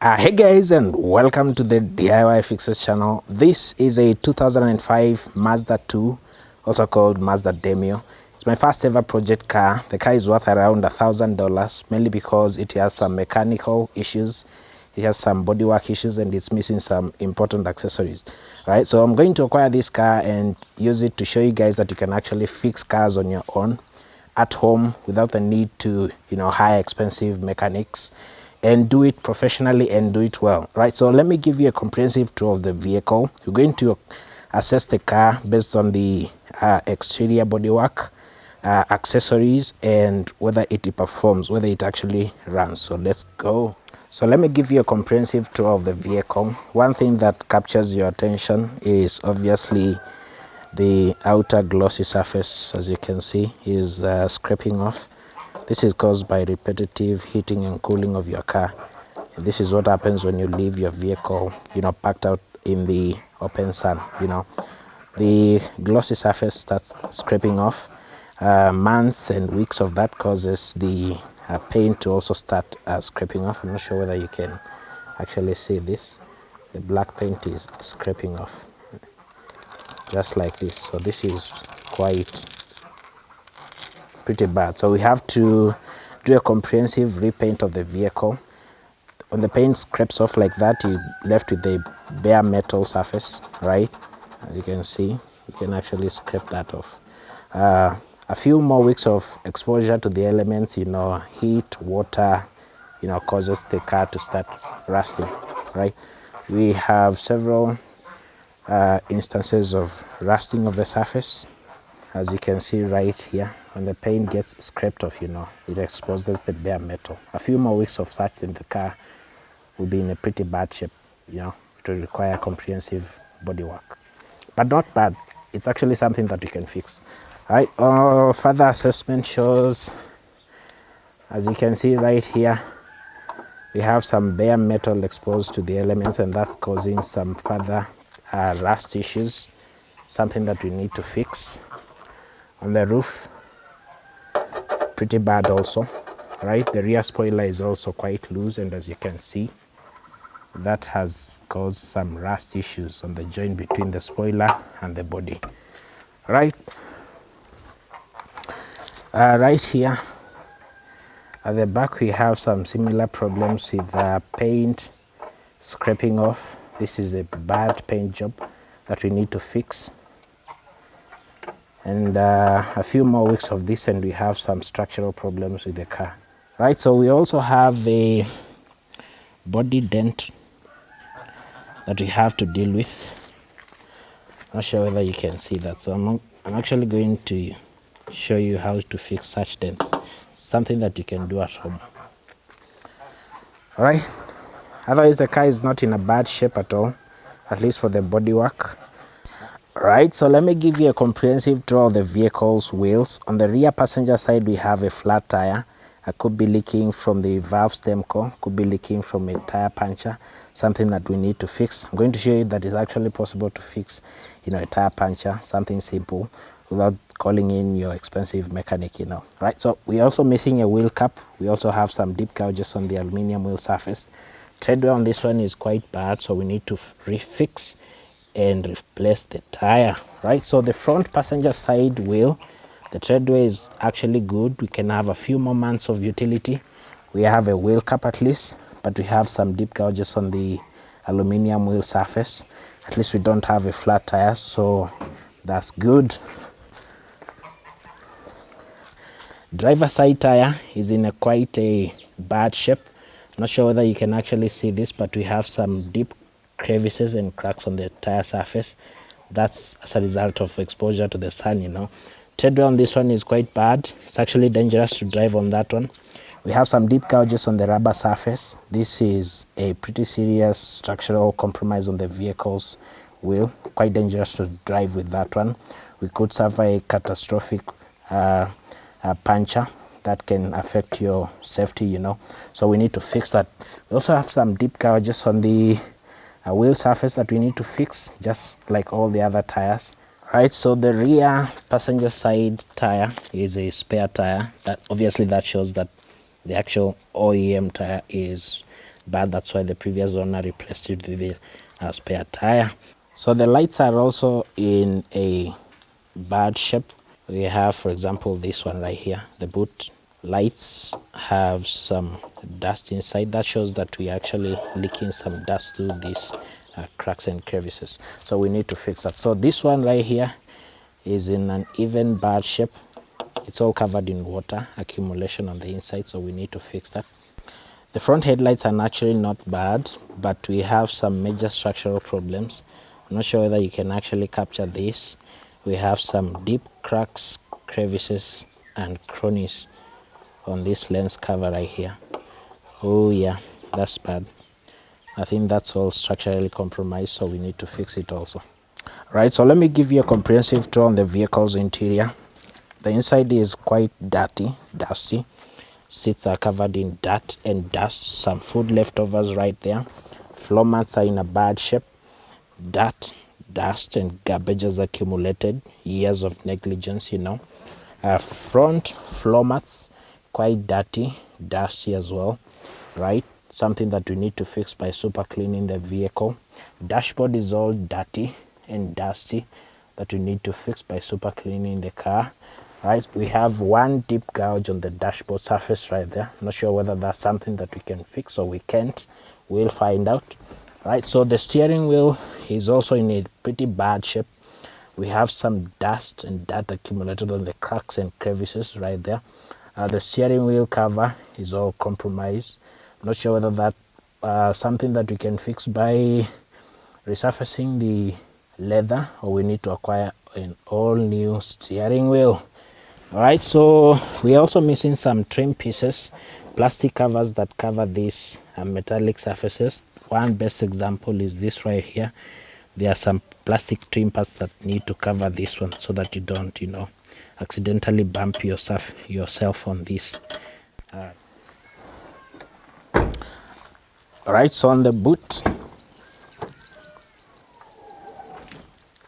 Hey guys, and welcome to the DIY Fixes channel. This is a 2005 Mazda 2, also called Mazda Demio. It's my first ever project car. The car is worth around $1,000, mainly because it has some mechanical issues, it has some bodywork issues, and it's missing some important accessories. Right, so I'm going to acquire this car and use it to show you guys that you can actually fix cars on your own at home without the need to hire expensive mechanics, and do it professionally and do it well. Right, so let me give you a comprehensive tour of the vehicle. You're going to assess the car based on the exterior bodywork, accessories, and whether it performs, whether it actually runs. So let's go. So let me give you a comprehensive tour of the vehicle. One thing that captures your attention is obviously the outer glossy surface. As you can see, is scraping off. This is caused by repetitive heating and cooling of your car. And this is what happens when you leave your vehicle, packed out in the open sun. The glossy surface starts scraping off. Months and weeks of that causes the paint to also start scraping off. I'm not sure whether you can actually see this. The black paint is scraping off, just like this. So this is quite pretty bad. So we have to do a comprehensive repaint of the vehicle. When the paint scrapes off like that, you're left with a bare metal surface, right? As you can see, you can actually scrape that off. A few more weeks of exposure to the elements, heat, water, causes the car to start rusting, right? We have several instances of rusting of the surface. As you can see right here, when the paint gets scraped off, it exposes the bare metal. A few more weeks of such and the car will be in a pretty bad shape. It will require comprehensive bodywork, but not bad. It's actually something that you can fix. Right. Further assessment shows, as you can see right here, we have some bare metal exposed to the elements, and that's causing some further rust issues, something that we need to fix. On the roof, pretty bad also, right? The rear spoiler is also quite loose, and as you can see, that has caused some rust issues on the joint between the spoiler and the body, right? Right here at the back, we have some similar problems with paint scraping off. This is a bad paint job that we need to fix. And a few more weeks of this and we have some structural problems with the car. Right, so we also have a body dent that we have to deal with. Not sure whether you can see that, so I'm actually going to show you how to fix such dents. Something that you can do at home. All right, otherwise the car is not in a bad shape at all, at least for the bodywork. Right, so let me give you a comprehensive tour of the vehicle's wheels. On the rear passenger side, we have a flat tire. It could be leaking from the valve stem core, could be leaking from a tire puncture, something that we need to fix. I'm going to show you that it's actually possible to fix, a tire puncture, something simple, without calling in your expensive mechanic, Right, so we're also missing a wheel cap. We also have some deep gouges on the aluminum wheel surface. Treadwear on this one is quite bad, so we need to refix and replace the tire. Right, so the front passenger side wheel, the treadwear is actually good. We can have a few more months of utility. We have a wheel cap at least, but we have some deep gouges on the aluminum wheel surface. At least we don't have a flat tire, so that's good. Driver side tire is in quite a bad shape. Not sure whether you can actually see this, but we have some deep crevices and cracks on the tire surface. That's as a result of exposure to the sun. Treadwear on this one is quite bad. It's actually dangerous to drive on that one. We have some deep gouges on the rubber surface. This is a pretty serious structural compromise on the vehicle's wheel. Quite dangerous to drive with that one. We could suffer a catastrophic puncture that can affect your safety, So we need to fix that. We also have some deep gouges on the wheel surface that we need to fix, just like all the other tires. Right, so the rear passenger side tire is a spare tire. That obviously that shows that the actual OEM tire is bad. That's why the previous owner replaced it with a spare tire. So the lights are also in a bad shape. We have, for example, this one right here. The boot lights have some dust inside. That shows that we actually leaking some dust through these cracks and crevices. So we need to fix that. So this one right here is in an even bad shape. It's all covered in water accumulation on the inside, so we need to fix that. The front headlights are actually not bad, but we have some major structural problems. I'm not sure whether you can actually capture this. We have some deep cracks, crevices, and crannies on this lens cover right here. Oh yeah, that's bad. I think that's all structurally compromised, so we need to fix it also. Right, so let me give you a comprehensive tour on the vehicle's interior. The inside is quite dirty, dusty. Seats are covered in dirt and dust, some food leftovers right there. Floor mats are in a bad shape. Dirt, dust, and garbage has accumulated. Years of negligence, you know. Front floor mats, quite dirty, dusty as well, right? Something that we need to fix by super cleaning the vehicle. Dashboard is all dirty and dusty that we need to fix by super cleaning the car. Right, we have one deep gouge on the dashboard surface right there. Not sure whether that's something that we can fix or we can't. We'll find out. Right, so the steering wheel is also in a pretty bad shape. We have some dust and dirt accumulated on the cracks and crevices right there. The steering wheel cover is all compromised. Not sure whether that something that we can fix by resurfacing the leather, or we need to acquire an all new steering wheel. All right, so we're also missing some trim pieces, plastic covers that cover these metallic surfaces. One best example is this right here. There are some plastic trim parts that need to cover this one so that you don't, you know, accidentally bump yourself on this. All right, so on the boot,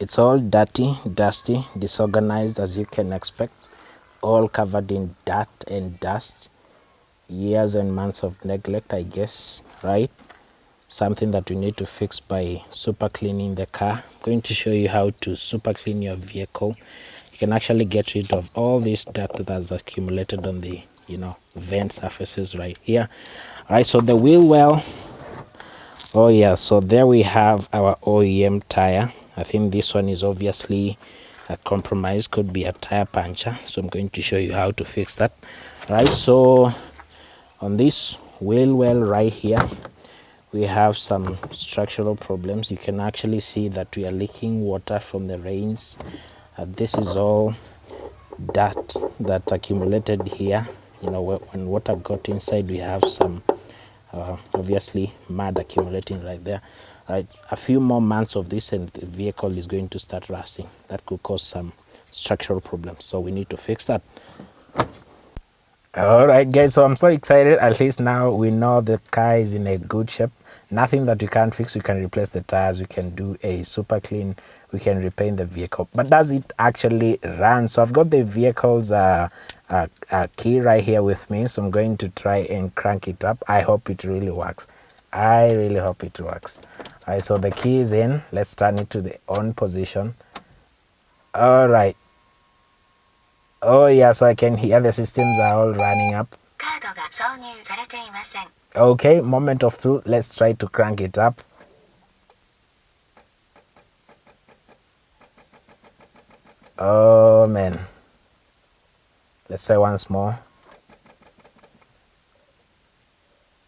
it's all dirty, dusty, disorganized as you can expect. All covered in dirt and dust. Years and months of neglect, I guess, right? Something that we need to fix by super cleaning the car. I'm going to show you how to super clean your vehicle. You can actually get rid of all this dirt that's accumulated on the, you know, vent surfaces right here. All right, so the wheel well. Oh yeah, so there we have our OEM tire. I think this one is obviously a compromise, could be a tire puncture, so I'm going to show you how to fix that. Right, so on this wheel well right here, we have some structural problems. You can actually see that we are leaking water from the rains. This is all dirt that accumulated here. You know, when water got inside, we have some obviously mud accumulating right there. Right, a few more months of this and the vehicle is going to start rusting. That could cause some structural problems, so we need to fix that. All right guys, so I'm so excited. At least now we know the car is in a good shape. Nothing that we can't fix. We can replace the tires, we can do a super clean, we can repaint the vehicle, but does it actually run? So I've got the vehicle's key right here with me, so I'm going to try and crank it up. I hope it really works. I really hope it works. All right, so the key is in. Let's turn it to the on position. All right. Oh yeah, so I can hear the systems are all running up. Okay, moment of truth. Let's try to crank it up. Oh man. Let's try once more.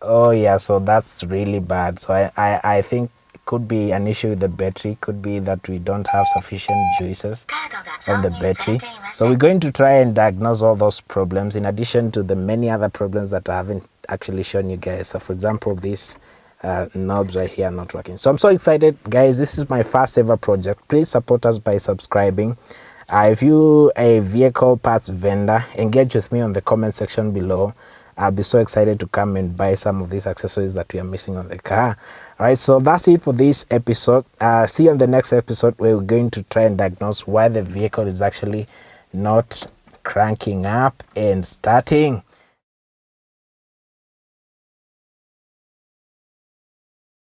Oh yeah, so that's really bad. So I think it could be an issue with the battery. Could be that we don't have sufficient juices on the battery. So we're going to try and diagnose all those problems in addition to the many other problems that I haven't actually shown you guys. So for example, these knobs right here are not working. So I'm so excited guys. This is my first ever project. Please support us by subscribing. If you a vehicle parts vendor, engage with me on the comment section below. I'll be so excited to come and buy some of these accessories that we are missing on the car. All right, so that's it for this episode. See you on the next episode where we're going to try and diagnose why the vehicle is actually not cranking up and starting.